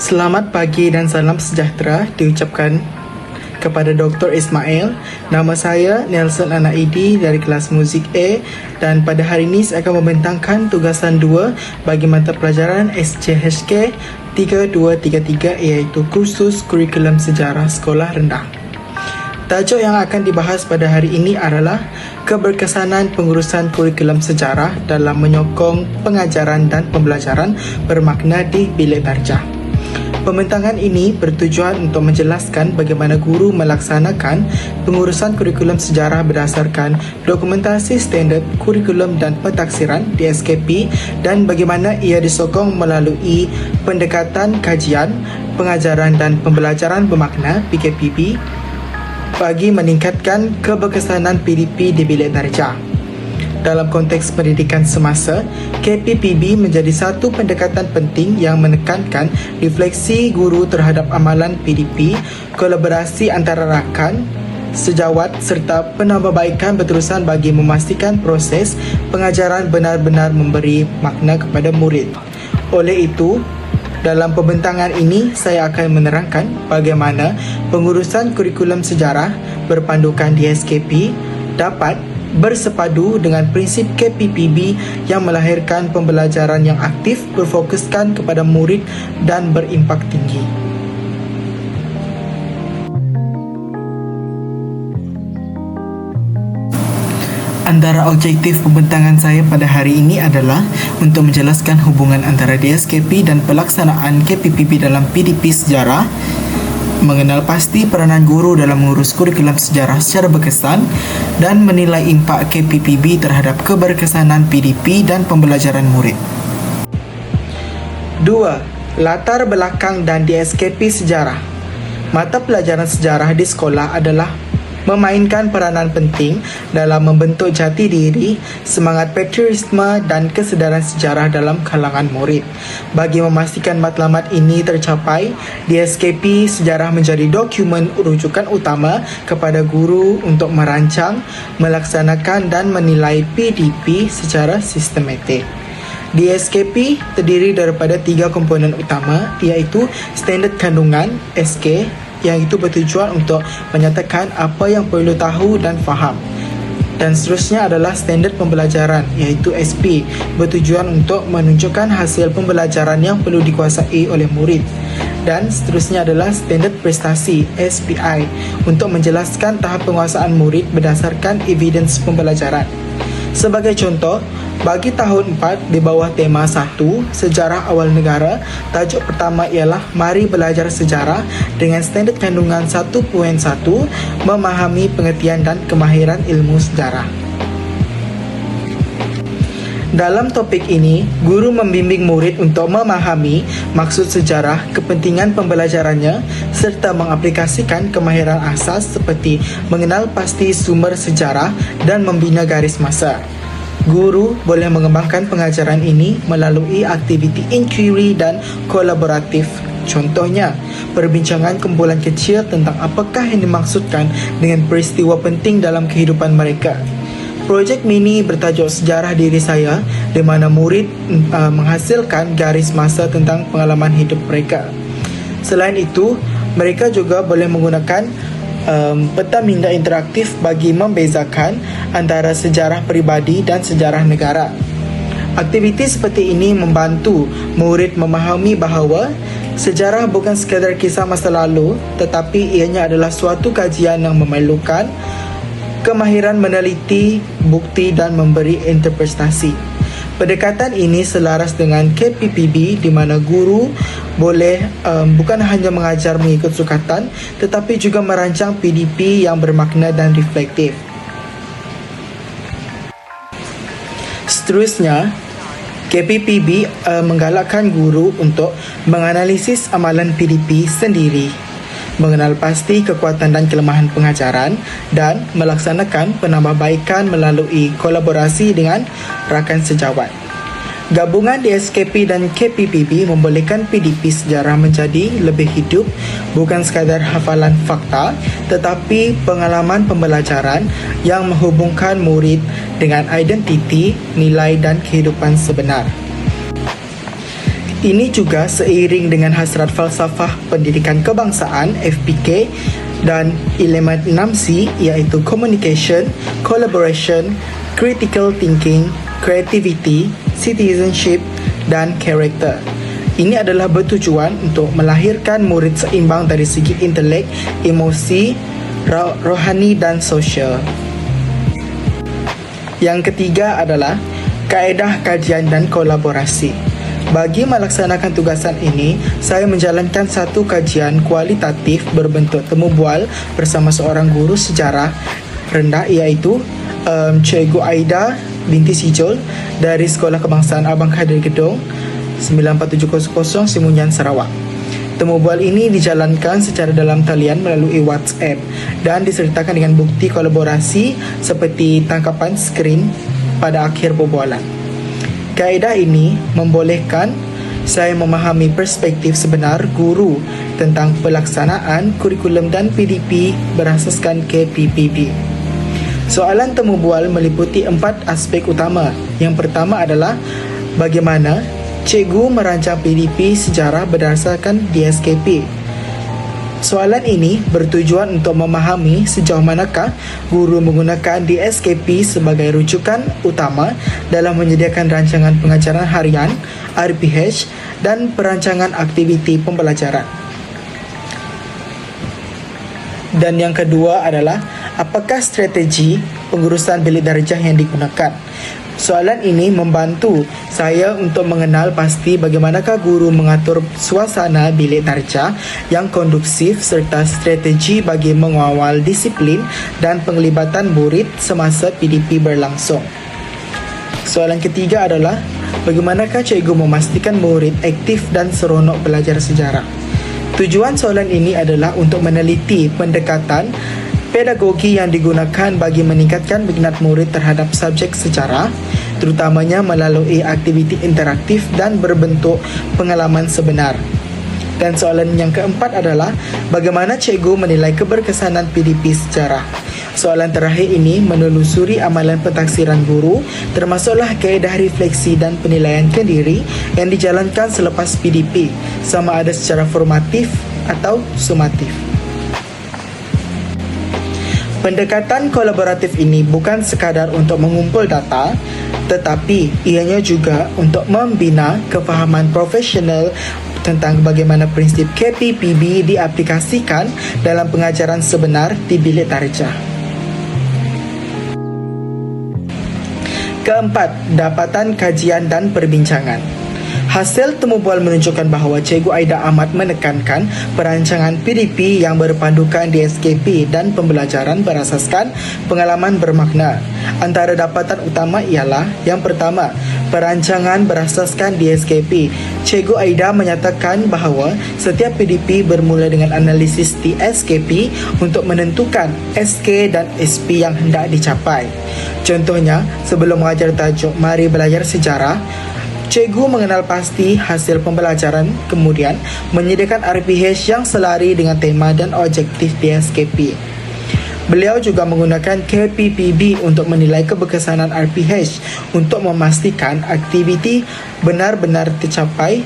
Selamat pagi dan salam sejahtera diucapkan kepada Dr. Ismail. Nama saya Nelson Anaidi dari kelas Muzik A dan pada hari ini saya akan membentangkan tugasan 2 bagi mata pelajaran SCHK 3233 iaitu Kursus Kurikulum Sejarah Sekolah Rendah. Tajuk yang akan dibahas pada hari ini adalah keberkesanan pengurusan kurikulum sejarah dalam menyokong pengajaran dan pembelajaran bermakna di bilik darjah. Pembentangan ini bertujuan untuk menjelaskan bagaimana guru melaksanakan pengurusan kurikulum sejarah berdasarkan dokumentasi standard kurikulum dan pentaksiran DSKP dan bagaimana ia disokong melalui pendekatan kajian, pengajaran dan pembelajaran bermakna PKPB bagi meningkatkan keberkesanan PDP di bilik darjah. Dalam konteks pendidikan semasa, KPPB menjadi satu pendekatan penting yang menekankan refleksi guru terhadap amalan PDP, kolaborasi antara rakan, sejawat serta penambahbaikan berterusan bagi memastikan proses pengajaran benar-benar memberi makna kepada murid. Oleh itu, dalam pembentangan ini, saya akan menerangkan bagaimana pengurusan kurikulum sejarah berpandukan DSKP dapat bersepadu dengan prinsip KPPB yang melahirkan pembelajaran yang aktif, berfokuskan kepada murid dan berimpak tinggi. Antara objektif pembentangan saya pada hari ini adalah untuk menjelaskan hubungan antara DSKP dan pelaksanaan KPPB dalam PDP sejarah, mengenal pasti peranan guru dalam mengurus kurikulum sejarah secara berkesan dan menilai impak KPPB terhadap keberkesanan PDP dan pembelajaran murid. 2. Latar belakang dan DSKP sejarah. Mata pelajaran sejarah di sekolah adalah memainkan peranan penting dalam membentuk jati diri, semangat patriotisme dan kesedaran sejarah dalam kalangan murid. Bagi memastikan matlamat ini tercapai, DSKP sejarah menjadi dokumen rujukan utama kepada guru untuk merancang, melaksanakan dan menilai PDP secara sistematik. DSKP terdiri daripada 3 komponen utama iaitu standard kandungan SK yang itu bertujuan untuk menyatakan apa yang perlu tahu dan faham. Dan seterusnya adalah standard pembelajaran iaitu SP bertujuan untuk menunjukkan hasil pembelajaran yang perlu dikuasai oleh murid. Dan seterusnya adalah standard prestasi SPI untuk menjelaskan tahap penguasaan murid berdasarkan evidence pembelajaran. Sebagai contoh, bagi tahun 4 di bawah tema 1, Sejarah Awal Negara, tajuk pertama ialah Mari Belajar Sejarah dengan standard kandungan 1.1, Memahami Pengertian dan Kemahiran Ilmu Sejarah. Dalam topik ini, guru membimbing murid untuk memahami maksud sejarah, kepentingan pembelajarannya serta mengaplikasikan kemahiran asas seperti mengenal pasti sumber sejarah dan membina garis masa. Guru boleh mengembangkan pengajaran ini melalui aktiviti inquiry dan kolaboratif. Contohnya, perbincangan kumpulan kecil tentang apakah yang dimaksudkan dengan peristiwa penting dalam kehidupan mereka. Projek mini bertajuk Sejarah Diri Saya, di mana murid menghasilkan garis masa tentang pengalaman hidup mereka. Selain itu, mereka juga boleh menggunakan peta minda interaktif bagi membezakan antara sejarah peribadi dan sejarah negara. Aktiviti seperti ini membantu murid memahami bahawa sejarah bukan sekadar kisah masa lalu, tetapi ianya adalah suatu kajian yang memerlukan kemahiran meneliti, bukti dan memberi interpretasi. Pendekatan ini selaras dengan KPPB di mana guru boleh bukan hanya mengajar mengikut sukatan tetapi juga merancang PDP yang bermakna dan reflektif. Seterusnya, KPPB menggalakkan guru untuk menganalisis amalan PDP sendiri, mengenal pasti kekuatan dan kelemahan pengajaran dan melaksanakan penambahbaikan melalui kolaborasi dengan rakan sejawat. Gabungan DSKP dan KPPB membolehkan PDP sejarah menjadi lebih hidup, bukan sekadar hafalan fakta, tetapi pengalaman pembelajaran yang menghubungkan murid dengan identiti, nilai dan kehidupan sebenar. Ini juga seiring dengan hasrat falsafah pendidikan kebangsaan FPK dan elemen 6C iaitu communication, collaboration, critical thinking, creativity, citizenship dan character. Ini adalah bertujuan untuk melahirkan murid seimbang dari segi intelek, emosi, rohani dan sosial. Yang ketiga adalah kaedah kajian dan kolaborasi. Bagi melaksanakan tugasan ini, saya menjalankan satu kajian kualitatif berbentuk temu bual bersama seorang guru sejarah rendah iaitu Cikgu Aida binti Sijol dari Sekolah Kebangsaan Abang Khadir Gedong 94700 Simunyan, Sarawak. Temu bual ini dijalankan secara dalam talian melalui WhatsApp dan disertakan dengan bukti kolaborasi seperti tangkapan skrin pada akhir perbualan. Kaedah ini membolehkan saya memahami perspektif sebenar guru tentang pelaksanaan kurikulum dan PDP berasaskan KPPB. Soalan temu bual meliputi 4 aspek utama. Yang pertama adalah bagaimana cikgu merancang PDP sejarah berdasarkan DSKP. Soalan ini bertujuan untuk memahami sejauh manakah guru menggunakan DSKP sebagai rujukan utama dalam menyediakan rancangan pengajaran harian, RPH dan perancangan aktiviti pembelajaran. Dan yang kedua adalah apakah strategi pengurusan bilik darjah yang digunakan. Soalan ini membantu saya untuk mengenal pasti bagaimanakah guru mengatur suasana bilik darjah yang kondusif serta strategi bagi mengawal disiplin dan penglibatan murid semasa PDP berlangsung. Soalan ketiga adalah bagaimanakah cikgu memastikan murid aktif dan seronok belajar sejarah. Tujuan soalan ini adalah untuk meneliti pendekatan pedagogi yang digunakan bagi meningkatkan minat murid terhadap subjek sejarah, terutamanya melalui aktiviti interaktif dan berbentuk pengalaman sebenar. Dan soalan yang keempat adalah bagaimana cikgu menilai keberkesanan PDP sejarah. Soalan terakhir ini menelusuri amalan pentaksiran guru, termasuklah kaedah refleksi dan penilaian kendiri yang dijalankan selepas PDP, sama ada secara formatif atau sumatif. Pendekatan kolaboratif ini bukan sekadar untuk mengumpul data, tetapi ianya juga untuk membina kefahaman profesional tentang bagaimana prinsip KPPB diaplikasikan dalam pengajaran sebenar di bilik darjah. Keempat, dapatan kajian dan perbincangan. Hasil temu bual menunjukkan bahawa Cikgu Aida amat menekankan perancangan PDP yang berpandukan DSKP dan pembelajaran berasaskan pengalaman bermakna. Antara dapatan utama ialah yang pertama, perancangan berasaskan DSKP. Cikgu Aida menyatakan bahawa setiap PDP bermula dengan analisis DSKP untuk menentukan SK dan SP yang hendak dicapai. Contohnya, sebelum mengajar tajuk Mari Belajar Sejarah, cikgu mengenal pasti hasil pembelajaran, kemudian menyediakan RPH yang selari dengan tema dan objektif DSKP. Beliau juga menggunakan KPPB untuk menilai keberkesanan RPH untuk memastikan aktiviti benar-benar tercapai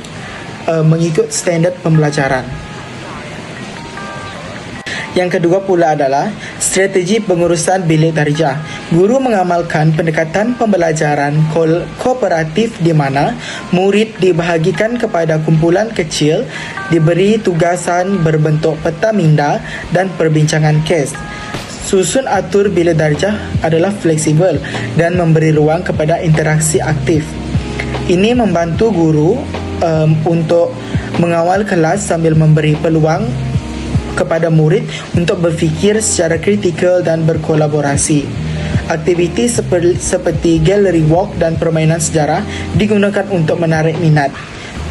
mengikut standard pembelajaran. Yang kedua pula adalah strategi pengurusan bilik darjah. Guru mengamalkan pendekatan pembelajaran kooperatif di mana murid dibahagikan kepada kumpulan kecil, diberi tugasan berbentuk peta minda dan perbincangan kes. Susun atur bilik darjah adalah fleksibel dan memberi ruang kepada interaksi aktif. Ini membantu guru untuk mengawal kelas sambil memberi peluang kepada murid untuk berfikir secara kritikal dan berkolaborasi. Aktiviti seperti gallery walk dan permainan sejarah digunakan untuk menarik minat.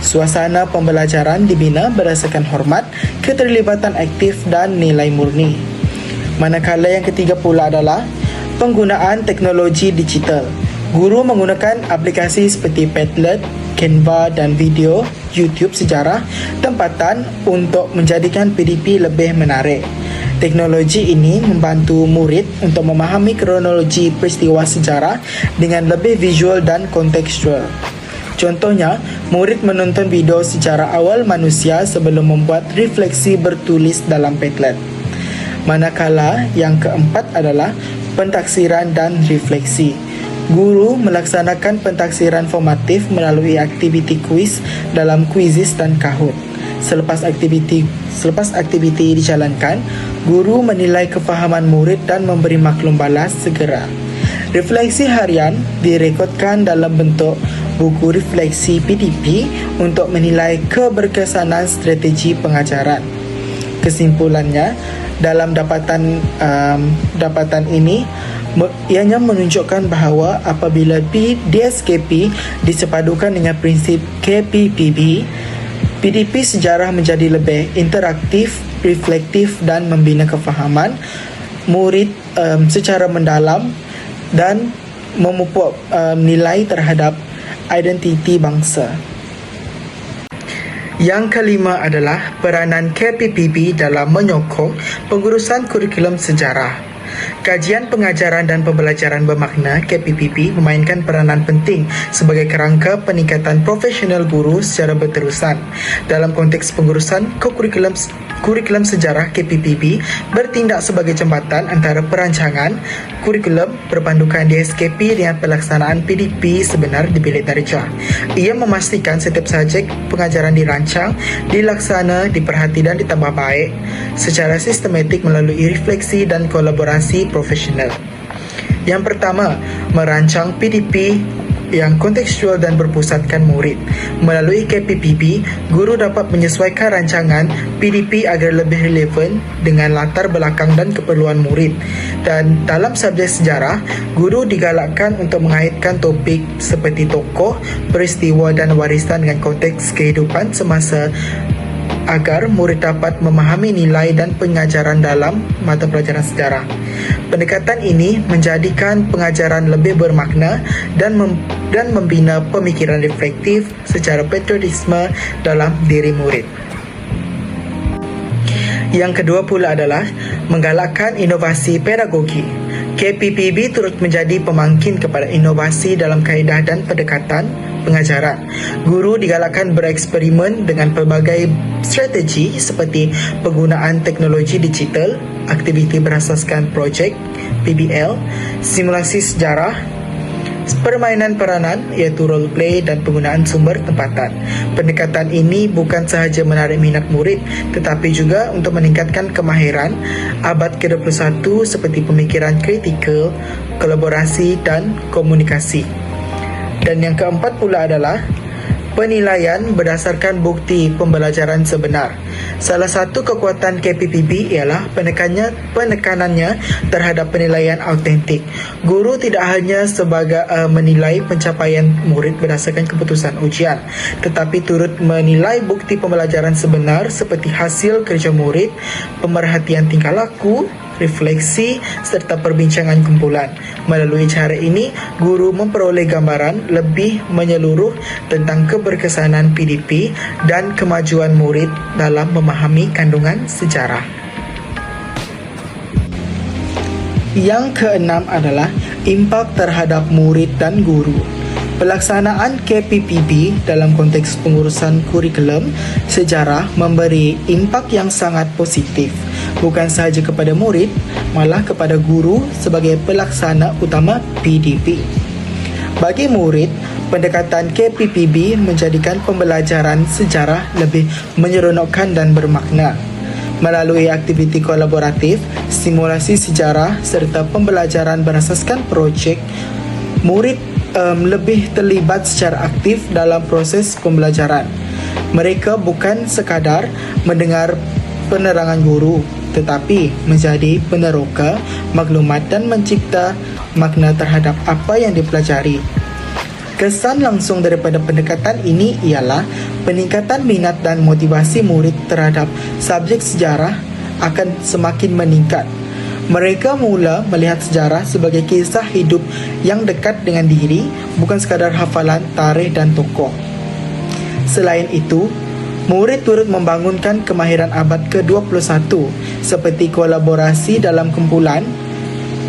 Suasana pembelajaran dibina berdasarkan hormat, keterlibatan aktif dan nilai murni. Manakala yang ketiga pula adalah penggunaan teknologi digital. Guru menggunakan aplikasi seperti Padlet, Canva dan video YouTube sejarah tempatan untuk menjadikan PDP lebih menarik. Teknologi ini membantu murid untuk memahami kronologi peristiwa sejarah dengan lebih visual dan kontekstual. Contohnya, murid menonton video sejarah awal manusia sebelum membuat refleksi bertulis dalam Padlet. Manakala yang keempat adalah pentaksiran dan refleksi. Guru melaksanakan pentaksiran formatif melalui aktiviti kuis dalam kuisis dan Kahoot. Selepas aktiviti dijalankan, guru menilai kefahaman murid dan memberi maklum balas segera. Refleksi harian direkodkan dalam bentuk buku refleksi PDP untuk menilai keberkesanan strategi pengajaran. Kesimpulannya, dalam dapatan ini, ianya menunjukkan bahawa apabila DSKP disepadukan dengan prinsip KPPB, PDP sejarah menjadi lebih interaktif, reflektif dan membina kefahaman murid secara mendalam dan memupuk nilai terhadap identiti bangsa. Yang kelima adalah peranan KPPB dalam menyokong pengurusan kurikulum sejarah. Kajian pengajaran dan pembelajaran bermakna KPPB memainkan peranan penting sebagai kerangka peningkatan profesional guru secara berterusan. Dalam konteks pengurusan kurikulum sejarah, KPPB bertindak sebagai jambatan antara perancangan kurikulum berpandukan DSKP dengan pelaksanaan PDP sebenar di bilik darjah. Ia memastikan setiap subjek pengajaran dirancang, dilaksana, diperhati dan ditambah baik secara sistematik melalui refleksi dan kolaborasi profesional. Yang pertama, merancang PDP yang kontekstual dan berpusatkan murid. Melalui KPPB, guru dapat menyesuaikan rancangan PDP agar lebih relevan dengan latar belakang dan keperluan murid. Dan dalam subjek sejarah, guru digalakkan untuk mengaitkan topik seperti tokoh, peristiwa dan warisan dengan konteks kehidupan semasa agar murid dapat memahami nilai dan pengajaran dalam mata pelajaran sejarah. Pendekatan ini menjadikan pengajaran lebih bermakna dan membina pemikiran reflektif secara patriotisme dalam diri murid. Yang kedua pula adalah menggalakkan inovasi pedagogi. KPPB turut menjadi pemangkin kepada inovasi dalam kaedah dan pendekatan pengajaran. Guru digalakkan bereksperimen dengan pelbagai strategi seperti penggunaan teknologi digital, aktiviti berasaskan projek PBL, simulasi sejarah, permainan peranan iaitu role play dan penggunaan sumber tempatan. Pendekatan ini bukan sahaja menarik minat murid tetapi juga untuk meningkatkan kemahiran abad ke-21 seperti pemikiran kritikal, kolaborasi dan komunikasi. Dan yang keempat pula adalah penilaian berdasarkan bukti pembelajaran sebenar. Salah satu kekuatan KPPB ialah penekanannya terhadap penilaian autentik. Guru tidak hanya sebagai menilai pencapaian murid berdasarkan keputusan ujian, tetapi turut menilai bukti pembelajaran sebenar seperti hasil kerja murid, pemerhatian tingkah laku, refleksi serta perbincangan kumpulan. Melalui cara ini, guru memperoleh gambaran lebih menyeluruh tentang keberkesanan PDP dan kemajuan murid dalam memahami kandungan sejarah. Yang keenam adalah impak terhadap murid dan guru. Pelaksanaan KPPB dalam konteks pengurusan kurikulum sejarah memberi impak yang sangat positif, bukan sahaja kepada murid, malah kepada guru sebagai pelaksana utama PDP. Bagi murid, pendekatan KPPB menjadikan pembelajaran sejarah lebih menyeronokkan dan bermakna. Melalui aktiviti kolaboratif, simulasi sejarah serta pembelajaran berasaskan projek, murid lebih terlibat secara aktif dalam proses pembelajaran. Mereka bukan sekadar mendengar penerangan guru, tetapi menjadi peneroka maklumat dan mencipta makna terhadap apa yang dipelajari. Kesan langsung daripada pendekatan ini ialah peningkatan minat dan motivasi murid terhadap subjek sejarah akan semakin meningkat. Mereka mula melihat sejarah sebagai kisah hidup yang dekat dengan diri, bukan sekadar hafalan tarikh dan tokoh. Selain itu, murid turut membangunkan kemahiran abad ke-21 seperti kolaborasi dalam kumpulan,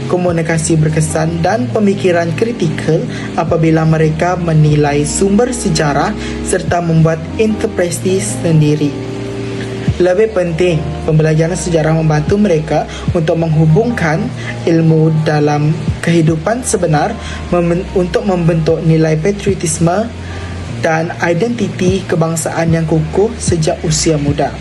komunikasi berkesan dan pemikiran kritikal apabila mereka menilai sumber sejarah serta membuat interpretasi sendiri. Lebih penting, pembelajaran sejarah membantu mereka untuk menghubungkan ilmu dalam kehidupan sebenar untuk membentuk nilai patriotisme dan identiti kebangsaan yang kukuh sejak usia muda.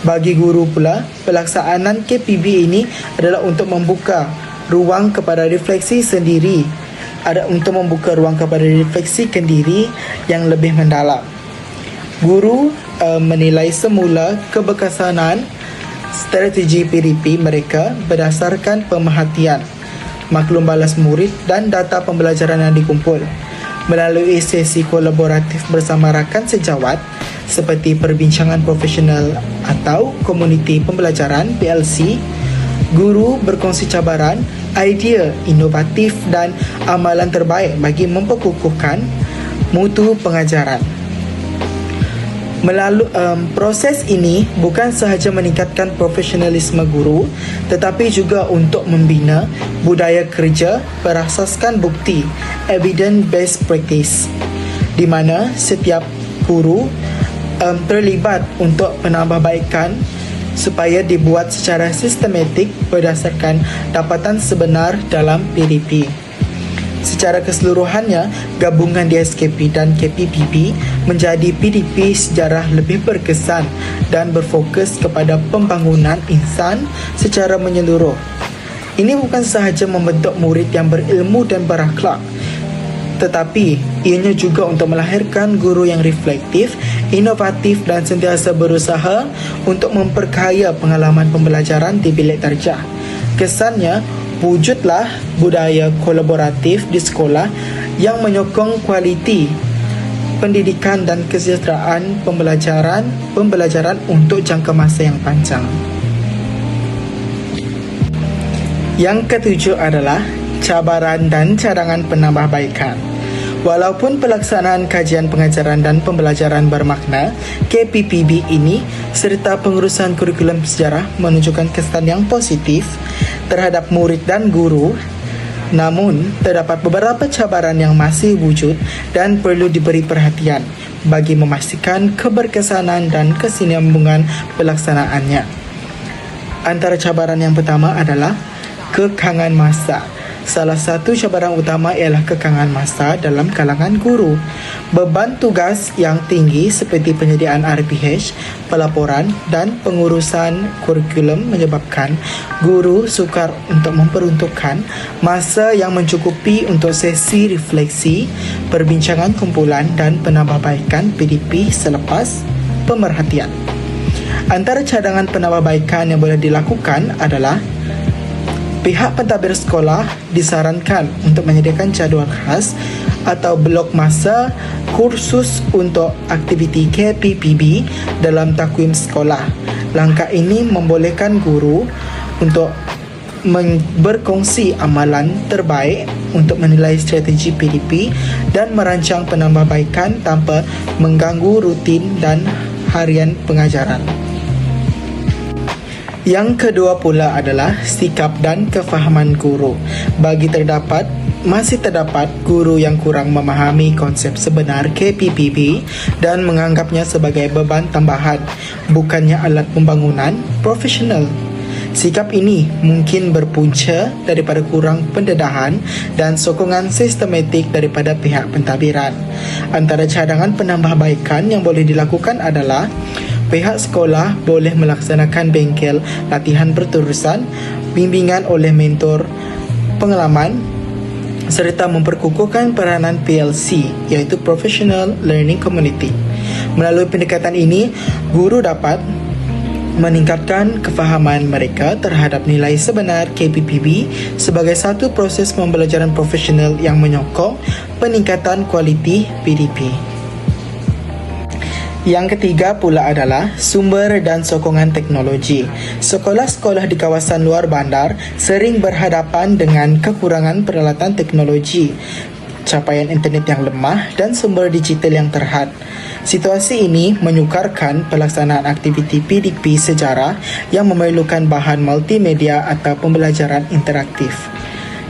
Bagi guru pula, pelaksanaan KPB ini adalah untuk membuka ruang kepada refleksi sendiri, yang lebih mendalam. Guru menilai semula keberkesanan strategi PDP mereka berdasarkan pemerhatian, maklum balas murid dan data pembelajaran yang dikumpul. Melalui sesi kolaboratif bersama rakan sejawat seperti perbincangan profesional atau komuniti pembelajaran PLC, guru berkongsi cabaran, idea inovatif dan amalan terbaik bagi memperkukuhkan mutu pengajaran. Proses ini bukan sahaja meningkatkan profesionalisme guru, tetapi juga untuk membina budaya kerja berasaskan bukti, evidence-based practice, di mana setiap guru terlibat untuk penambahbaikan supaya dibuat secara sistematik berdasarkan dapatan sebenar dalam PDP. Secara keseluruhannya, gabungan DSKP dan KPPB menjadi PDP sejarah lebih berkesan dan berfokus kepada pembangunan insan secara menyeluruh. Ini bukan sahaja membentuk murid yang berilmu dan berakhlak, tetapi ianya juga untuk melahirkan guru yang reflektif, inovatif dan sentiasa berusaha untuk memperkaya pengalaman pembelajaran di bilik darjah. Kesannya, wujudlah budaya kolaboratif di sekolah yang menyokong kualiti pendidikan dan kesejahteraan pembelajaran untuk jangka masa yang panjang. Yang ketujuh adalah cabaran dan cadangan penambahbaikan. Walaupun pelaksanaan kajian pengajaran dan pembelajaran bermakna, KPPB ini serta pengurusan kurikulum sejarah menunjukkan kesan yang positif terhadap murid dan guru, namun terdapat beberapa cabaran yang masih wujud dan perlu diberi perhatian bagi memastikan keberkesanan dan kesinambungan pelaksanaannya. Antara cabaran yang pertama adalah kekangan masa. Salah satu cabaran utama ialah kekangan masa dalam kalangan guru. Beban tugas yang tinggi seperti penyediaan RPH, pelaporan dan pengurusan kurikulum menyebabkan guru sukar untuk memperuntukkan masa yang mencukupi untuk sesi refleksi, perbincangan kumpulan dan penambahbaikan PDP selepas pemerhatian. Antara cadangan penambahbaikan yang boleh dilakukan adalah pihak pentadbir sekolah disarankan untuk menyediakan jadual khas atau blok masa kursus untuk aktiviti KPPB dalam takwim sekolah. Langkah ini membolehkan guru untuk berkongsi amalan terbaik untuk menilai strategi PDP dan merancang penambahbaikan tanpa mengganggu rutin dan harian pengajaran. Yang kedua pula adalah sikap dan kefahaman guru. Masih terdapat guru yang kurang memahami konsep sebenar KPPB dan menganggapnya sebagai beban tambahan, bukannya alat pembangunan profesional. Sikap ini mungkin berpunca daripada kurang pendedahan dan sokongan sistematik daripada pihak pentadbiran. Antara cadangan penambahbaikan yang boleh dilakukan adalah pihak sekolah boleh melaksanakan bengkel latihan berterusan, bimbingan oleh mentor pengalaman serta memperkukuhkan peranan PLC iaitu Professional Learning Community. Melalui pendekatan ini, guru dapat meningkatkan kefahaman mereka terhadap nilai sebenar KPPB sebagai satu proses pembelajaran profesional yang menyokong peningkatan kualiti PDP. Yang ketiga pula adalah sumber dan sokongan teknologi. Sekolah-sekolah di kawasan luar bandar sering berhadapan dengan kekurangan peralatan teknologi capaian internet yang lemah dan sumber digital yang terhad. Situasi ini menyukarkan pelaksanaan aktiviti PDP sejarah yang memerlukan bahan multimedia atau pembelajaran interaktif.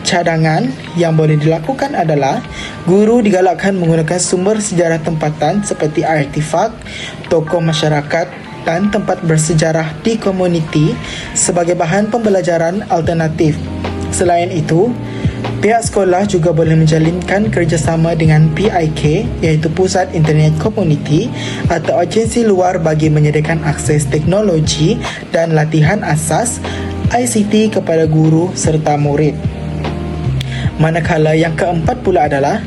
Cadangan yang boleh dilakukan adalah guru digalakkan menggunakan sumber sejarah tempatan seperti artifak, tokoh masyarakat dan tempat bersejarah di komuniti sebagai bahan pembelajaran alternatif. Selain itu, pihak sekolah juga boleh menjalinkan kerjasama dengan PIK iaitu Pusat Internet Komuniti atau agensi luar bagi menyediakan akses teknologi dan latihan asas ICT kepada guru serta murid. Manakala yang keempat pula adalah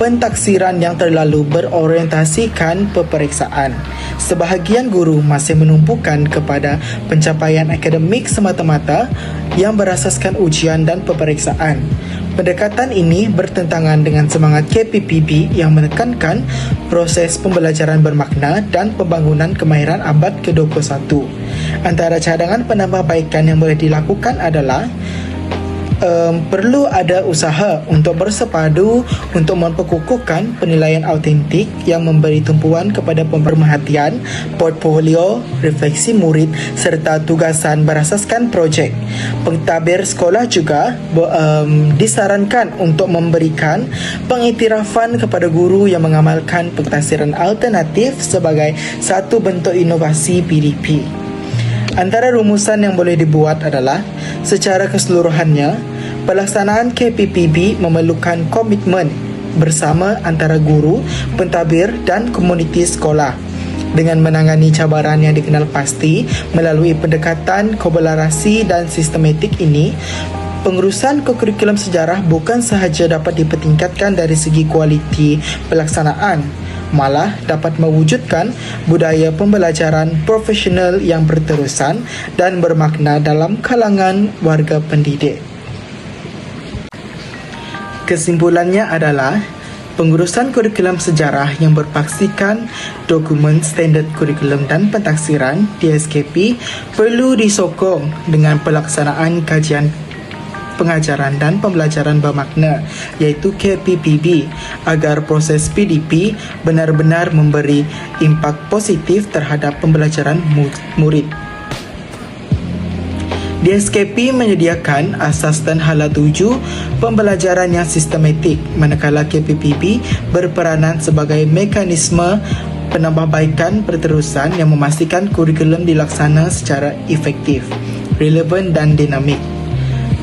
pentaksiran yang terlalu berorientasikan peperiksaan. Sebahagian guru masih menumpukan kepada pencapaian akademik semata-mata yang berasaskan ujian dan peperiksaan. Pendekatan ini bertentangan dengan semangat KPPB yang menekankan proses pembelajaran bermakna dan pembangunan kemahiran abad ke-21. Antara cadangan penambahbaikan yang boleh dilakukan adalah perlu ada usaha untuk bersepadu untuk memperkukuhkan penilaian autentik yang memberi tumpuan kepada pemerhatian, portfolio, refleksi murid serta tugasan berasaskan projek. Pentadbir sekolah juga disarankan untuk memberikan pengiktirafan kepada guru yang mengamalkan pentaksiran alternatif sebagai satu bentuk inovasi PDP. Antara rumusan yang boleh dibuat adalah secara keseluruhannya, pelaksanaan KPPB memerlukan komitmen bersama antara guru, pentadbir dan komuniti sekolah. Dengan menangani cabaran yang dikenal pasti melalui pendekatan kolaborasi dan sistematik ini, pengurusan kurikulum sejarah bukan sahaja dapat dipertingkatkan dari segi kualiti pelaksanaan, malah dapat mewujudkan budaya pembelajaran profesional yang berterusan dan bermakna dalam kalangan warga pendidik. Kesimpulannya adalah pengurusan kurikulum sejarah yang berpaksikan dokumen standard kurikulum dan pentaksiran DSKP perlu disokong dengan pelaksanaan kajian pengajaran dan pembelajaran bermakna iaitu KPPB agar proses PDP benar-benar memberi impak positif terhadap pembelajaran murid. DSKP menyediakan asas dan hala tuju pembelajaran yang sistematik, manakala KPPB berperanan sebagai mekanisme penambahbaikan berterusan yang memastikan kurikulum dilaksana secara efektif, relevan dan dinamik.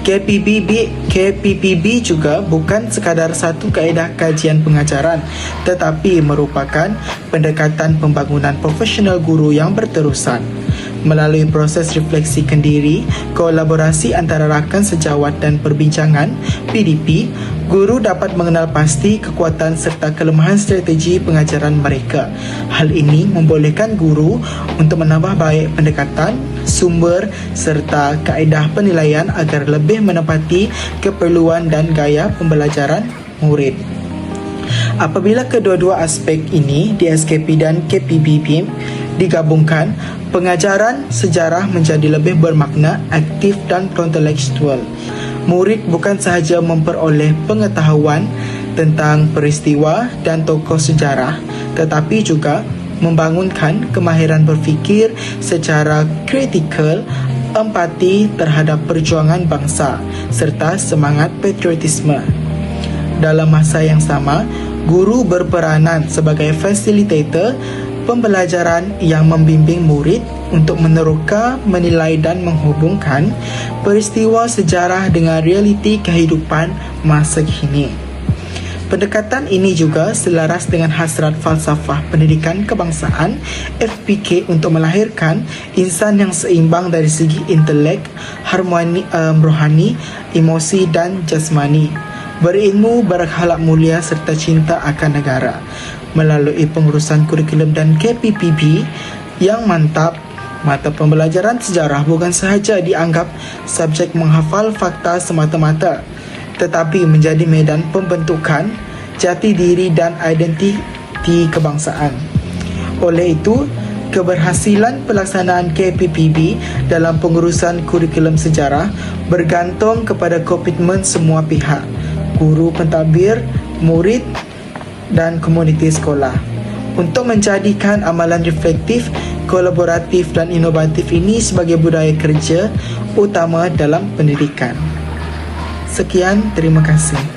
KPPB juga bukan sekadar satu kaedah kajian pengajaran, tetapi merupakan pendekatan pembangunan profesional guru yang berterusan. Melalui proses refleksi kendiri, kolaborasi antara rakan sejawat dan perbincangan PDP, guru dapat mengenal pasti kekuatan serta kelemahan strategi pengajaran mereka. Hal ini membolehkan guru untuk menambah baik pendekatan, sumber serta kaedah penilaian agar lebih menepati keperluan dan gaya pembelajaran murid. Apabila kedua-dua aspek ini, DSKP dan KPPB, digabungkan, pengajaran sejarah menjadi lebih bermakna, aktif dan kontekstual. Murid bukan sahaja memperoleh pengetahuan tentang peristiwa dan tokoh sejarah, tetapi juga membangunkan kemahiran berfikir secara kritikal, empati terhadap perjuangan bangsa, serta semangat patriotisme. Dalam masa yang sama, guru berperanan sebagai fasilitator pembelajaran yang membimbing murid untuk meneroka, menilai dan menghubungkan peristiwa sejarah dengan realiti kehidupan masa kini. Pendekatan ini juga selaras dengan hasrat falsafah pendidikan kebangsaan FPK untuk melahirkan insan yang seimbang dari segi intelek, harmoni, rohani, emosi dan jasmani, berilmu, berakhlak mulia serta cinta akan negara. Melalui pengurusan kurikulum dan KPPB yang mantap, mata pembelajaran sejarah bukan sahaja dianggap subjek menghafal fakta semata-mata, tetapi menjadi medan pembentukan jati diri dan identiti kebangsaan. Oleh itu, keberhasilan pelaksanaan KPPB dalam pengurusan kurikulum sejarah bergantung kepada komitmen semua pihak, guru, pentadbir murid dan komuniti sekolah. Untuk menjadikan amalan reflektif, kolaboratif dan inovatif ini sebagai budaya kerja utama dalam pendidikan. Sekian, terima kasih.